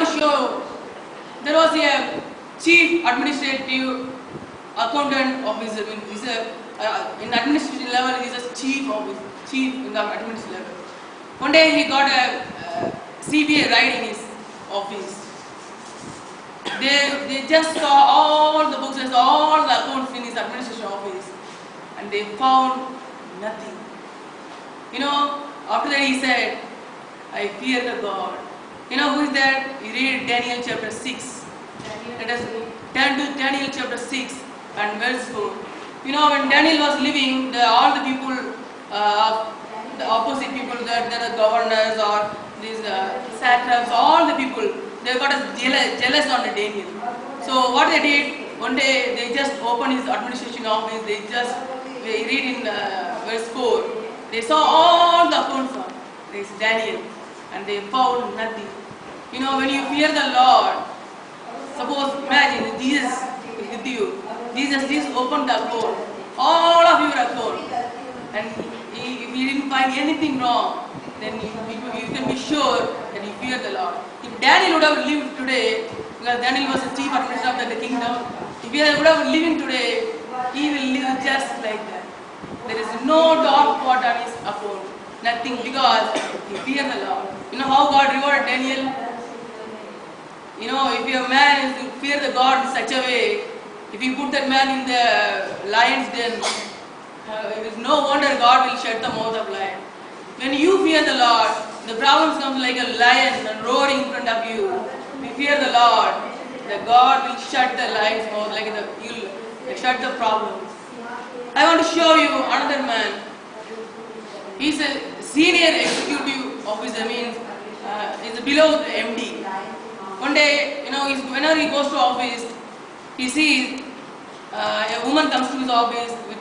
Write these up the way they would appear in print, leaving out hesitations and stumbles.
want to show there was a chief administrative accountant officer. In administration level, he is a chief in the administration level. One day he got a CBA raid in his office. They just saw all the books, all the accounts in his administration office, and they found nothing. After that he said, I fear the God. Who is that? You read Daniel chapter 6. Let us turn to Daniel chapter 6 and verse 4. When Daniel was living, all the people, the opposite people, that the governors or these satraps, all the people, they got jealous on Daniel. So what they did, one day they just opened his administration office, they read in verse 4, they saw all the accounts of this Daniel and they found nothing. When you fear the Lord, suppose, imagine Jesus is with you. Jesus opened the account, all of your account, and if you didn't find anything wrong, then you can be sure that you fear the Lord. If Daniel would have lived today, because Daniel was the chief administrator of the kingdom, if he would have lived today, he will live just like that. There is no dark spot on his account, nothing, because he feared the Lord. How God rewarded Daniel? If a man is to fear the God in such a way, if you put that man in the lion's den, it is no wonder God will shut the mouth of lion. When you fear the Lord, the problems come like a lion and roaring in front of you. If you fear the Lord, the God will shut the lion's mouth, you'll shut the problems. I want to show you another man. He's a senior executive officer, means he's below the MD. One day, whenever he goes to office, he sees a woman comes to his office with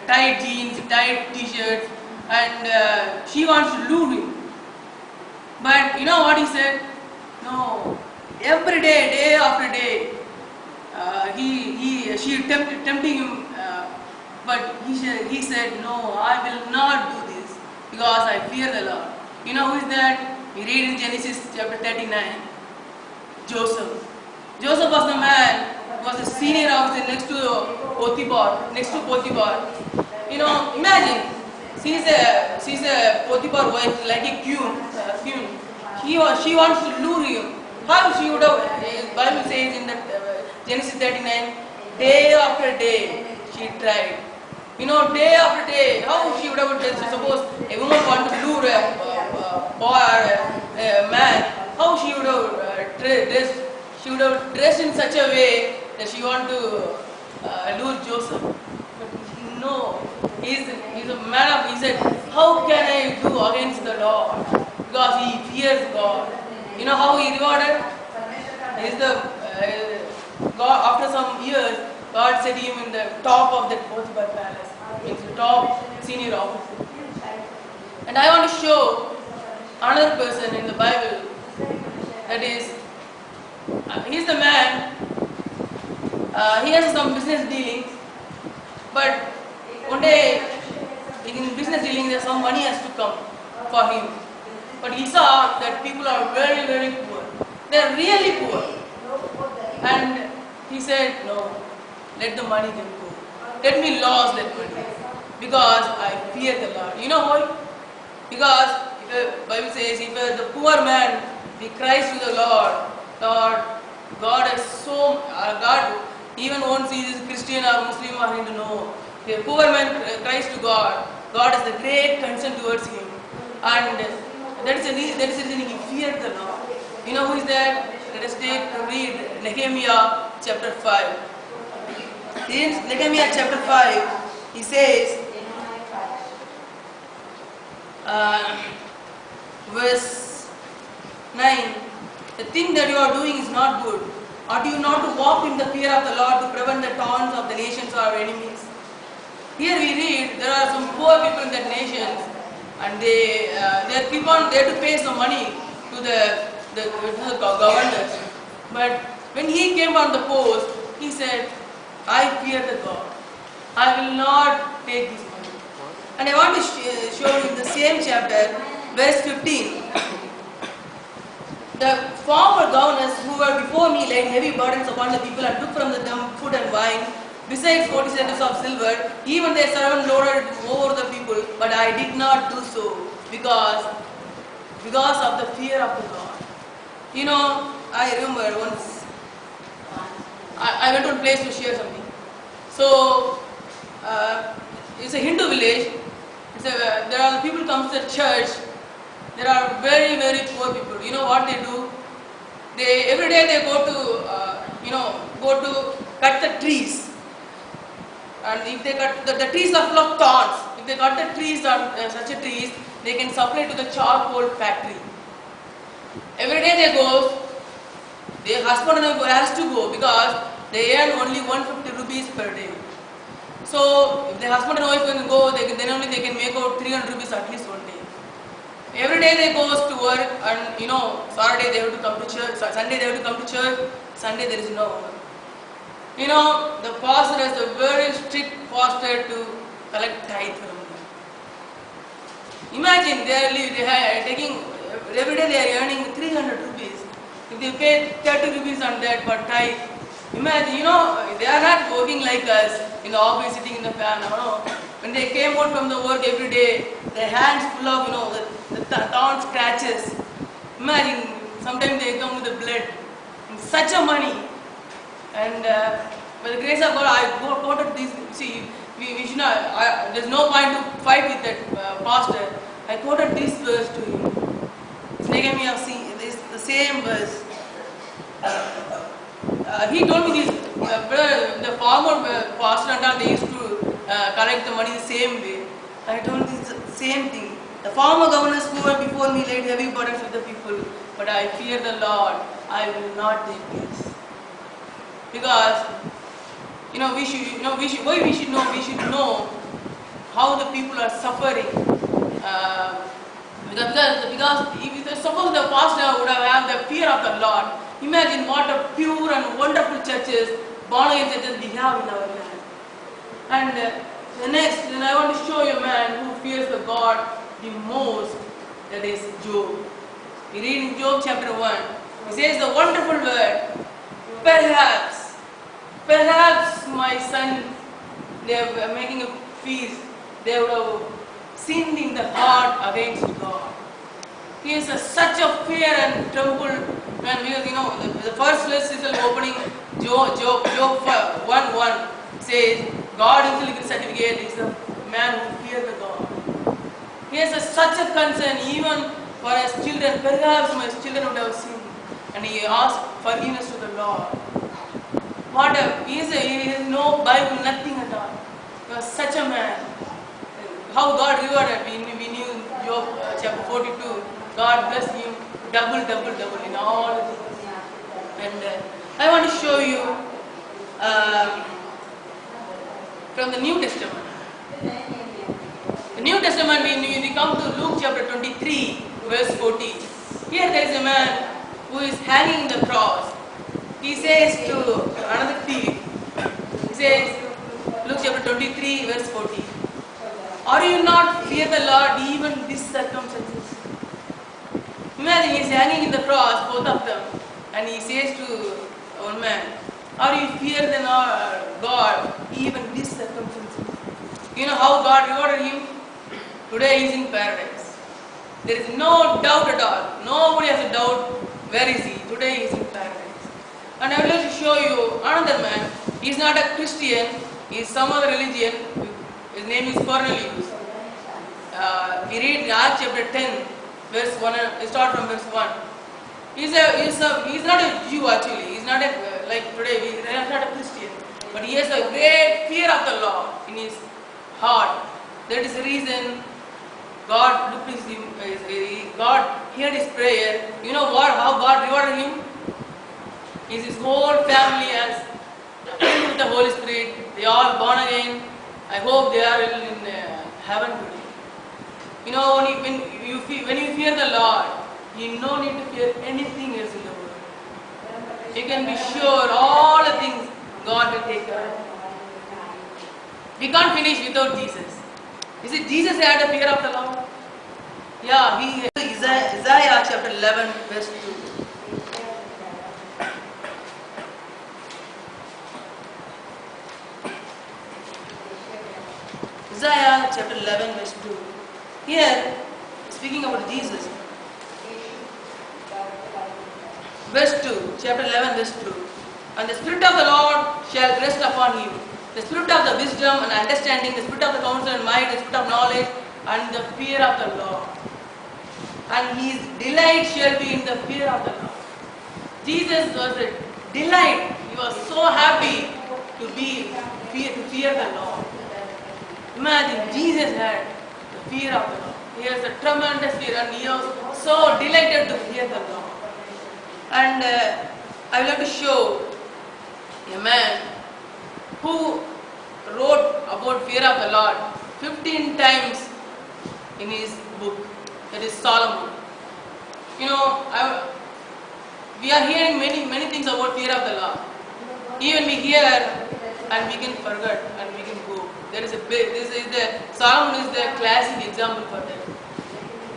tight jeans, tight t-shirts, and she wants to lure him. But you know what he said? No. Every day, day after day, she tempting him, but he said, no, I will not do this because I fear the Lord. Who is that? We read in Genesis chapter 39. Joseph. Joseph was the man who was a senior officer next to Potiphar. Imagine, she's a Potiphar wife, like a queen. She wants to lure him. How she would have? The Bible says in Genesis 39, day after day she tried. Day after day, how she would have done? So suppose a woman wants to lure a boy or a man, how she would have dressed? She would have dressed in such a way that she want to lure Joseph. But no, he's a man of. He said, how can I do against the Lord? Because he fears God. How he rewarded? He's God. After some years, God set him in the top of that Potiphar palace. Means the top senior officer. And I want to show another person in the Bible. That is, he's the man. He has some business dealings, but one day in business dealings, there's some money has to come for him. But he saw that people are very, very poor. They are really poor. And he said, no, let the money them go. Let me lose that money. Because I fear the Lord. You know why? Because the Bible says, if the poor man, he cries to the Lord, Lord, God is so, God even won't see this Christian or Muslim or Hindu, no. The poor man cries to God. God has a great concern towards him. And that is the reason he feared the Lord. You know who is that? Let us read Nehemiah chapter 5. In Nehemiah chapter 5, he says, verse 9, the thing that you are doing is not good. Ought you not to walk in the fear of the Lord to prevent the taunts of the nations or our enemies? Here we read there are some poor people in that nations, and they have to pay some money to the governors. But when he came on the post, he said, I fear the God. I will not take this money. And I want to show you in the same chapter, verse 15. The former governors who were before me laid heavy burdens upon the people and took from them food and wine, besides 40 shekels of silver. Even their servant loaded over the people, but I did not do so because of the fear of the God. You know, I remember once I went to a place to share something. So it's a Hindu village. There are people come to the church. There are very, very poor people. You know what they do? Every day they go to cut the trees. And if they cut the trees are full of thorns. If they cut the trees on such a trees, they can supply to the charcoal factory. Every day they go. Their husband and wife has to go because they earn only 150 rupees per day. So if the husband and wife can go, then only they can make out 300 rupees at least one day. Every day they go to work, and Saturday they have to come to church, Sunday they have to come to church, Sunday there is no work. The pastor has a very strict pastor to collect tithe from them. Imagine they are taking, every day they are earning 300 rupees. If they pay 30 rupees on that per tithe, imagine, they are not working like us in the office sitting in the fan. When they came out from the work every day, their hands full of, the thorn scratches. Imagine, sometimes they come with the blood. Such a money. And by the grace of God, I quoted this. See, we should not, there's no point to fight with that pastor. I quoted this verse to him. It's Nehemiah, this the same verse. He told me this, the former pastor and all, they used to collect the money the same way. I told him the same thing. The former governors who were before me laid heavy burdens with the people, but I fear the Lord, I will not take this. Because, we should know how the people are suffering. Because if suppose the pastor would have had the fear of the Lord, imagine what a pure and wonderful churches, born again churches we have in our land. And the next, I want to show you a man who fears the God the most, that is Job. We read in Job chapter 1, he says the wonderful word, perhaps my son, they are making a feast, they would have sinned in the heart against God. He has such a fear and tremble. And because the first verse is opening Job 1:1 says, God himself gives certificate is the man who fears the God. He has such a concern even for his children. Perhaps my children would have sinned. And he asked forgiveness to the Lord. He has no Bible, nothing at all. He was such a man. How God rewarded, we knew in Job chapter 42, God blessed him double in all things. And I want to show you from the New Testament. The New Testament, when we come to Luke chapter 23, verse 40. Here there is a man who is hanging in the cross. He says to another thief, he says, Luke chapter 23, verse 40. Are you not fear the Lord even these circumstances? Imagine he is hanging in the cross, both of them, and he says to one man, are you fear the Lord God even these circumstances? You know how God rewarded him? Today he is in paradise. There is no doubt at all. Nobody has a doubt. Where is he? Today he is in paradise. And I would like to show you another man. He is not a Christian. He is some other religion. His name is Cornelius. We read Acts chapter 10, verse 1. We start from verse 1. He's not a Jew actually. He's not like today. He's not a Christian. But he has a great fear of the Lord in his heart. That is the reason God looked at him. God heard his prayer. You know what? How God rewarded him? His whole family has filled with the Holy Spirit. They are all born again. I hope they are in heaven today. You know, when you fear the Lord, you no need to fear anything else in the world. You can be sure all the things God will take care of. We can't finish without Jesus. Is it Jesus had a fear of the Lord? Yeah, Isaiah chapter 11 verse 2. Isaiah chapter 11 verse 2. Here, speaking about Jesus. Verse 2, chapter 11 verse 2. And the Spirit of the Lord shall rest upon you. The Spirit of the wisdom and understanding, the Spirit of the counsel and might, the Spirit of knowledge and the fear of the Lord. And his delight shall be in the fear of the Lord. Jesus was a delight. He was so happy to fear the Lord. Imagine, Jesus had the fear of the Lord. He has a tremendous fear and he was so delighted to fear the Lord. And I will have to show a man who wrote about fear of the Lord 15 times in his book. That is Solomon. You know, we are hearing many things about fear of the Lord. Even we hear and we can forget and we can go. Solomon is the classic example for that.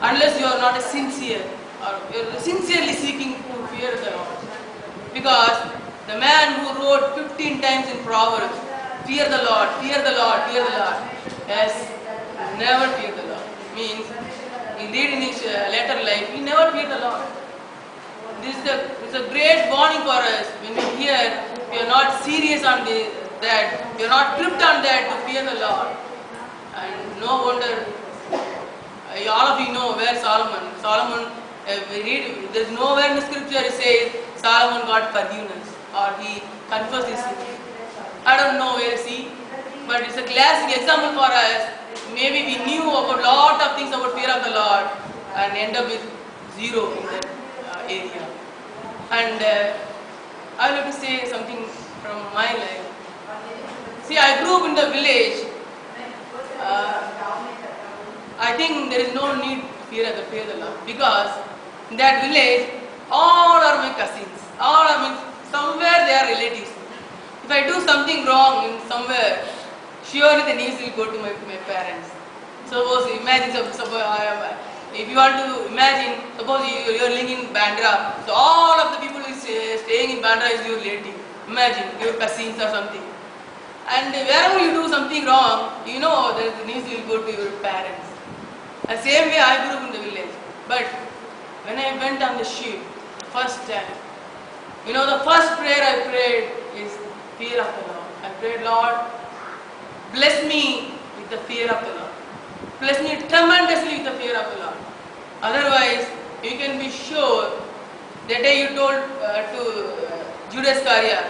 Unless you are not a sincere or you are sincerely seeking to fear the Lord. Because the man who wrote 15 times in Proverbs, fear the Lord, fear the Lord, fear the Lord, has never feared the Lord. Means, he read in his later life, he never feared the Lord. This is a great warning for us. When we hear, we are not serious on that, we are not gripped on that to fear the Lord. And no wonder, all of you know where Solomon, we read, there is nowhere in the scripture it says Solomon got forgiveness or he confessed his sin. I don't know where to see, but it's a classic example for us. Maybe we knew about lot of things about fear of the Lord and end up with zero in that area. And I will have to say something from my life. See, I grew up in the village. I think there is no need to fear the Lord because in that village, all are my cousins. Somewhere they are relatives. If I do something wrong in somewhere, surely the news will go to my parents. Suppose imagine, if you want to imagine, suppose you are living in Bandra, so all of the people who is staying in Bandra is your relative. Imagine your cousins or something. And wherever you do something wrong, you know that the news will go to your parents. The same way I grew up in the village. But when I went on the ship, first time, you know, the first prayer I prayed is fear of the Lord. I prayed, Lord, bless me with the fear of the Lord. Bless me tremendously with the fear of the Lord. Otherwise, you can be sure, that day you told to Judas Iscariot,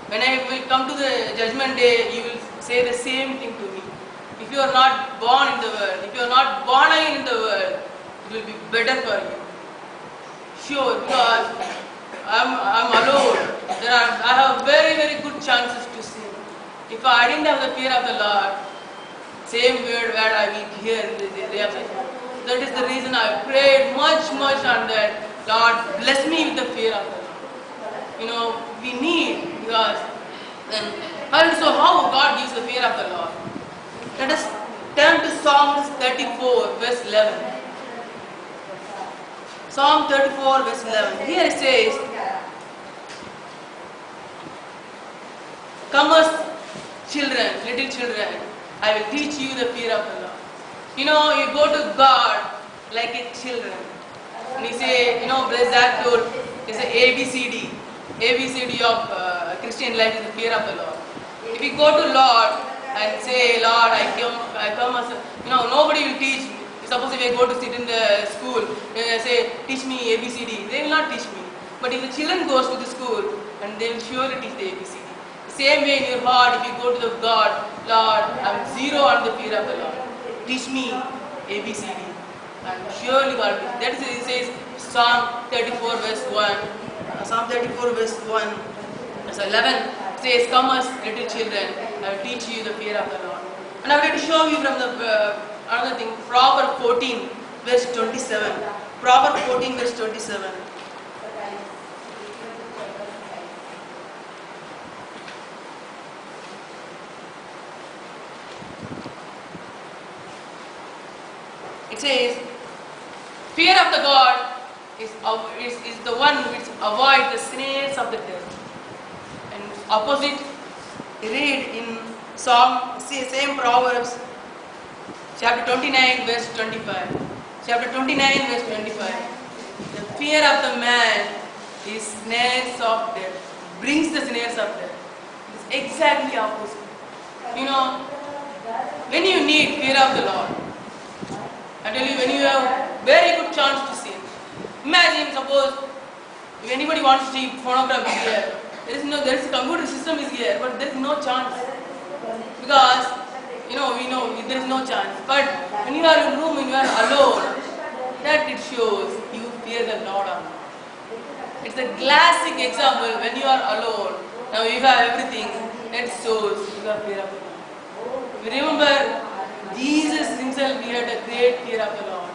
when I will come to the judgment day, you will say the same thing to me. If you are not born in the world, if you are not born again in the world, it will be better for you. Sure, because I'm alone. I have very good chances to sin. If I didn't have the fear of the Lord, same word I will hear in the day of judgment. That is the reason I prayed much on that. Lord, bless me with the fear of the Lord. You know, we need, because then, so how God gives the fear of the Lord? Let us turn to Psalm 34 verse 11. Psalm 34 verse 11. Here it says, come as children, little children, I will teach you the fear of the Lord. You know, you go to God like a children. And you say, you know, Brother Zach told, it's a ABCD. ABCD of Christian life is the fear of the Lord. If you go to Lord and say, Lord, I come as a, you know, nobody will teach me. Suppose if I go to sit in the school, say, teach me ABCD, they will not teach me. But if the children goes to the school, and they will surely teach the ABCD. Same way in your heart, if you go to the God, Lord, I am zero on the fear of the Lord. Teach me ABCD. And surely God will. That is, it says, Psalm 34 verse 1. Psalm 34 verse 1. Verse 11 says, come as little children, I will teach you the fear of the Lord. And I would like to show you from the another thing, Proverbs 14 verse 27. Proverbs 14 verse 27. It says, fear of the God is the one which avoids the snares of the devil. And opposite, read in Psalm, same Proverbs Chapter 29, verse 25. Chapter 29, verse 25. The fear of the man is snares of death. Brings the snares of death. It's exactly opposite. You know, when you need fear of the Lord, I tell you, when you have very good chance to sin. Imagine, suppose, if anybody wants to see pornography here, there is a computer system is here, but there is no chance. Because, we know there is no chance. But when you are in room, when you are alone, that it shows you fear the Lord or not. It's a classic example when you are alone. Now you have everything, that shows you have fear of the Lord. We remember Jesus himself, he had a great fear of the Lord.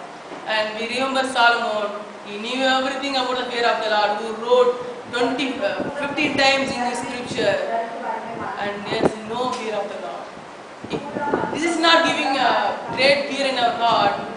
And we remember Solomon, he knew everything about the fear of the Lord, who wrote 15 times in the scripture. And there is no fear of the Lord. This is not giving a great fear in our heart.